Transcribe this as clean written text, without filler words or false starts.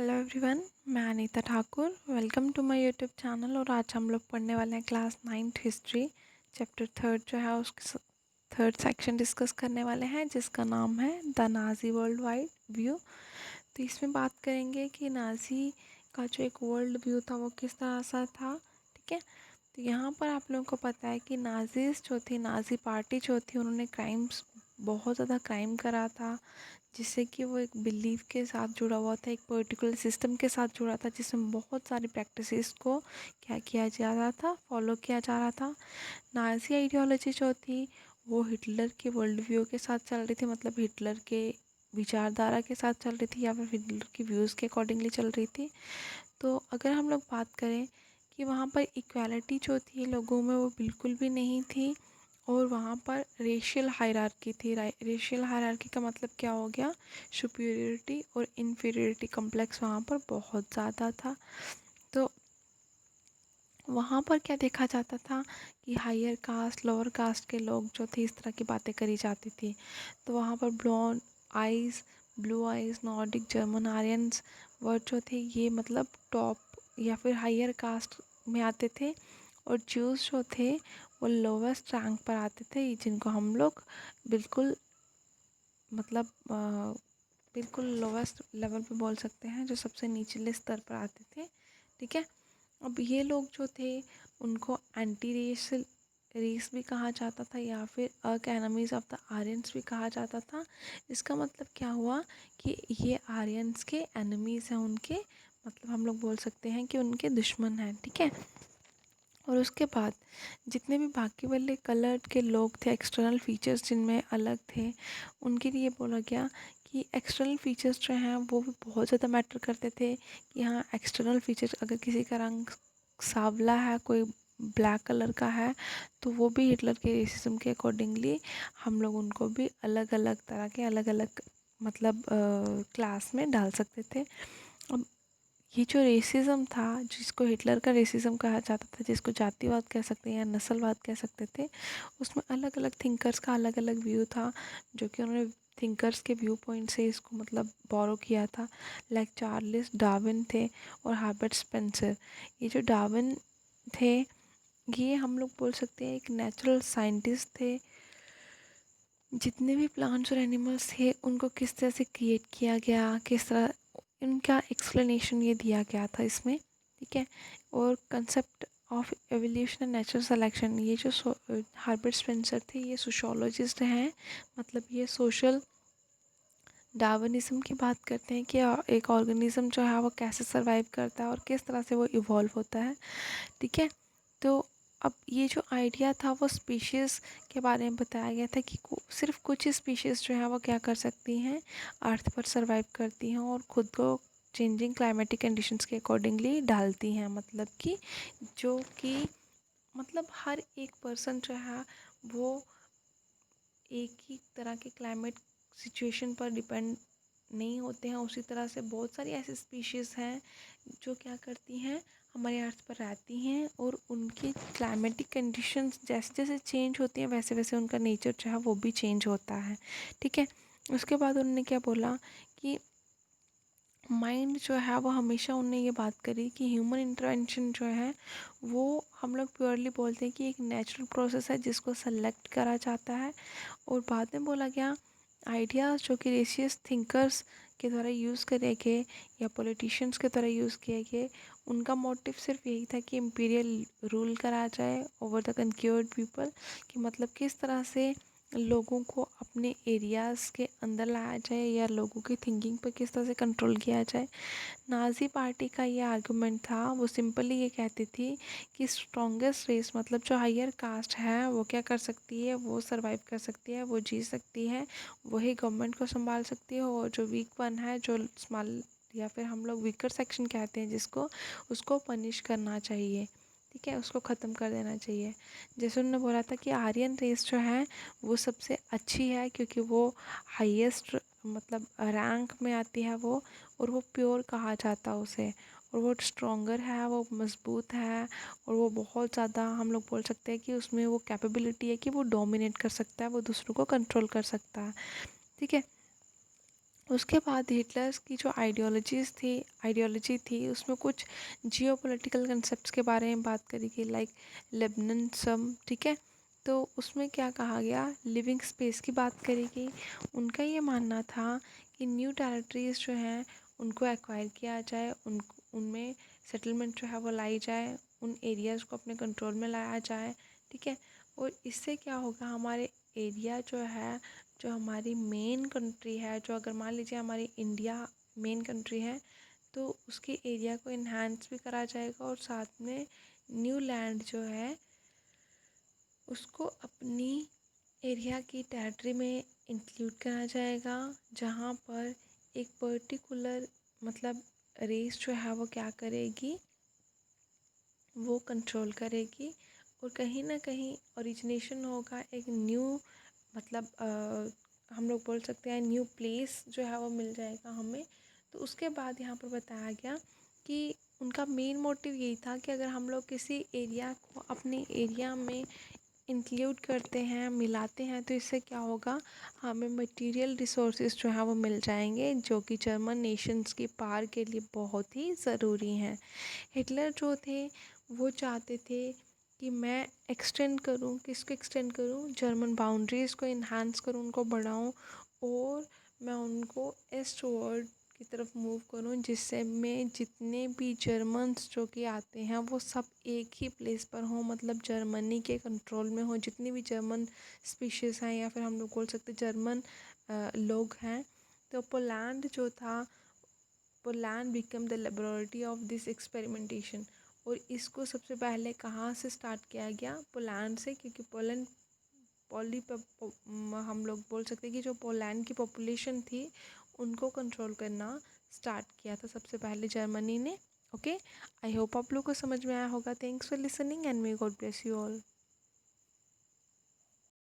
Hello everyone, मैं Anita Thakur. Welcome to my YouTube channel. और आज हम लोग पढ़ने वाले हैं क्लास 9th हिस्ट्री चैप्टर 3 जो है उसके 3rd सेक्शन डिस्कस करने वाले हैं, जिसका नाम है the Nazi world wide view. तो इसमें बात करेंगे कि नाज़ी का जो एक वर्ल्ड व्यू था वो किस तरह सा था। ठीक है, तो यहाँ पर आप लोगों को पता है कि नाज़ीज़ जो थी, नाज़ी पार्टी जो थी, उन्होंने क्राइम्स, बहुत ज़्यादा क्राइम करा था, जिससे कि वो एक बिलीफ के साथ जुड़ा हुआ था, एक पर्टिकुलर सिस्टम के साथ जुड़ा था, जिसमें बहुत सारी प्रैक्टिसेस को क्या किया जा रहा था, फॉलो किया जा रहा था। नाज़ी आइडियोलॉजी जो थी वो हिटलर के वर्ल्ड व्यू के साथ चल रही थी, मतलब हिटलर के विचारधारा के साथ चल रही थी या फिर हिटलर की व्यूज़ के अकॉर्डिंगली चल रही थी। तो अगर हम लोग बात करें कि वहाँ पर इक्वालिटी जो थी लोगों में वो बिल्कुल भी नहीं थी, और वहाँ पर रेशियल हायरार्की थी। रेशियल हायरार्की का मतलब क्या हो गया, सुपीरियरिटी और इन्फीरियरिटी कम्प्लेक्स वहाँ पर बहुत ज़्यादा था। तो वहाँ पर क्या देखा जाता था कि हायर कास्ट, लोअर कास्ट के लोग जो थे, इस तरह की बातें करी जाती थी। तो वहाँ पर blond eyes, blue eyes, Nordic, German, Aryans word जो थे ये मतलब टॉप या फिर हायर कास्ट में आते थे, और ज्यूस जो थे वो लोवेस्ट रैंक पर आते थे, जिनको हम लोग बिल्कुल मतलब बिल्कुल लोवेस्ट लेवल पे बोल सकते हैं, जो सबसे निचले स्तर पर आते थे। ठीक है, अब ये लोग जो थे उनको एंटी रेसल रेस भी कहा जाता था, या फिर एनिमीज ऑफ द आर्यंस भी कहा जाता था। इसका मतलब क्या हुआ कि ये आर्यंस के एनिमीज हैं, उनके मतलब हम लोग बोल सकते हैं कि उनके दुश्मन हैं। ठीक है, और उसके बाद जितने भी बाकी वाले कलर के लोग थे, एक्सटर्नल फीचर्स जिनमें अलग थे, उनके लिए बोला गया कि एक्सटर्नल फीचर्स जो हैं वो भी बहुत ज़्यादा मैटर करते थे। कि हाँ, एक्सटर्नल फीचर्स, अगर किसी का रंग सांवला है, कोई ब्लैक कलर का है, तो वो भी हिटलर के रेसिज्म के अकॉर्डिंगली हम लोग उनको भी अलग अलग तरह के, अलग अलग मतलब क्लास में डाल सकते थे। अब ये जो रेसिज्म था, जिसको हिटलर का रेसिज्म कहा जाता था, जिसको जातिवाद कह सकते हैं या नस्लवाद कह सकते थे, उसमें अलग अलग थिंकर्स का अलग अलग व्यू था, जो कि उन्होंने थिंकर्स के व्यू पॉइंट से इसको मतलब बोरो किया था। लाइक चार्ल्स डार्विन थे और हार्बर्ट स्पेंसर। ये जो डार्विन थे, ये हम लोग बोल सकते हैं एक नेचुरल साइंटिस्ट थे। जितने भी प्लांट्स और एनिमल्स थे उनको किस तरह से क्रिएट किया गया, किस तरह इनका एक्सप्लेनेशन ये दिया गया था इसमें। ठीक है, और concept of evolution and natural selection, ये जो हार्बर्ट स्पेंसर थे ये सोशोलॉजिस्ट हैं, मतलब ये सोशल डार्विनिज्म की बात करते हैं कि एक ऑर्गेनिज्म जो है वो कैसे सर्वाइव करता है और किस तरह से वो इवॉल्व होता है। ठीक है, तो अब ये जो आइडिया था वो स्पीशीज़ के बारे में बताया गया था कि सिर्फ कुछ स्पीशीज़ जो है वो क्या कर सकती हैं, अर्थ पर सर्वाइव करती हैं और ख़ुद को चेंजिंग क्लाइमेटिक कंडीशंस के अकॉर्डिंगली ढालती हैं। मतलब कि जो कि मतलब हर एक पर्सन जो है वो एक ही तरह के क्लाइमेट सिचुएशन पर डिपेंड नहीं होते हैं। उसी तरह से बहुत सारी ऐसी स्पीशीज़ हैं जो क्या करती हैं, हमारे अर्थ पर रहती हैं, और उनकी क्लाइमेटिक कंडीशंस जैसे जैसे चेंज होती हैं वैसे वैसे उनका नेचर जो है वो भी चेंज होता है। ठीक है, उसके बाद उन्होंने क्या बोला कि माइंड जो है वो हमेशा, उनने ये बात करी कि ह्यूमन इंटरवेंशन जो है वो हम लोग प्योरली बोलते हैं कि एक नेचुरल प्रोसेस है जिसको सेलेक्ट करा जाता है। और बाद में बोला गया आइडियाज़ जो कि रेशियस थिंकर्स के द्वारा यूज़ करे गए या पॉलिटिशियंस के द्वारा यूज़ किए गए, उनका मोटिव सिर्फ यही था कि इम्पीरियल रूल करा जाए ओवर द कन्क्योर्ड पीपल, कि मतलब किस तरह से लोगों को अपने एरियाज़ के अंदर लाया जाए या लोगों की थिंकिंग पर किस तरह से कंट्रोल किया जाए। नाज़ी पार्टी का ये आर्गुमेंट था, वो सिंपली ये कहती थी कि स्ट्रॉन्गेस्ट रेस मतलब जो हायर कास्ट है वो क्या कर सकती है, वो सरवाइव कर सकती है, वो जी सकती है, वही गवर्नमेंट को संभाल सकती है, और जो वीक वन है, जो स्मॉल या फिर हम लोग वीकर सेक्शन कहते हैं जिसको, उसको पनिश करना चाहिए। ठीक है, उसको ख़त्म कर देना चाहिए। जैसे उन्होंने बोला था कि आर्यन रेस जो है वो सबसे अच्छी है, क्योंकि वो हाईएस्ट मतलब रैंक में आती है वो, और वो प्योर कहा जाता है उसे, और वो स्ट्रॉन्गर है, वो मज़बूत है, और वो बहुत ज़्यादा हम लोग बोल सकते हैं कि उसमें वो कैपेबिलिटी है कि वो डोमिनेट कर सकता है, वो दूसरों को कंट्रोल कर सकता है। ठीक है, उसके बाद हिटलर्स की जो आइडियोलॉजी थी उसमें कुछ जियोपॉलिटिकल कंसेप्ट्स के बारे में बात करी गई, लाइक लेबननसम, ठीक है। तो उसमें क्या कहा गया, लिविंग स्पेस की बात करी गई। उनका ये मानना था कि न्यू टेरिटरीज जो हैं उनको एक्वायर किया जाए, उनमें सेटलमेंट जो है वो लाई जाए, उन एरियाज़ को अपने कंट्रोल में लाया जाए, ठीक है। और इससे क्या होगा, हमारे एरिया जो है, जो हमारी मेन कंट्री है, जो अगर मान लीजिए हमारी इंडिया मेन कंट्री है तो उसके एरिया को इन्हांस भी करा जाएगा और साथ में न्यू लैंड जो है उसको अपनी एरिया की टेरिटरी में इंक्लूड करा जाएगा, जहाँ पर एक पर्टिकुलर मतलब रेस जो है वो क्या करेगी, वो कंट्रोल करेगी। और कहीं ना कहीं ओरिजिनेशन होगा एक न्यू, मतलब हम लोग बोल सकते हैं न्यू प्लेस जो है वो मिल जाएगा हमें। तो उसके बाद यहाँ पर बताया गया कि उनका मेन मोटिव यही था कि अगर हम लोग किसी एरिया को अपने एरिया में इंक्लूड करते हैं, मिलाते हैं, तो इससे क्या होगा, हमें मटेरियल रिसोर्सेज जो है वो मिल जाएंगे, जो कि जर्मन नेशंस की पार के लिए बहुत ही ज़रूरी हैं। हिटलर जो थे वो चाहते थे कि मैं एक्सटेंड करूं, किसको एक्सटेंड करूं, जर्मन बाउंड्रीज़ को इन्हांस करूं, उनको बढ़ाऊं, और मैं उनको ईस्ट वर्ड की तरफ मूव करूं, जिससे मैं जितने भी जर्मन्स जो कि आते हैं वो सब एक ही प्लेस पर हों, मतलब जर्मनी के कंट्रोल में हो, जितनी भी जर्मन स्पीशीज़ हैं या फिर हम लोग बोल सकते जर्मन लोग हैं। तो पोलैंड जो था, Poland become the laboratory of this experimentation. और इसको सबसे पहले कहाँ से स्टार्ट किया गया, पोलैंड से, क्योंकि पोलैंड हम लोग बोल सकते हैं कि जो पोलैंड की पॉपुलेशन थी उनको कंट्रोल करना स्टार्ट किया था सबसे पहले जर्मनी ने। ओके, आई होप आप लोग को समझ में आया होगा। Thanks for listening and may God bless you all.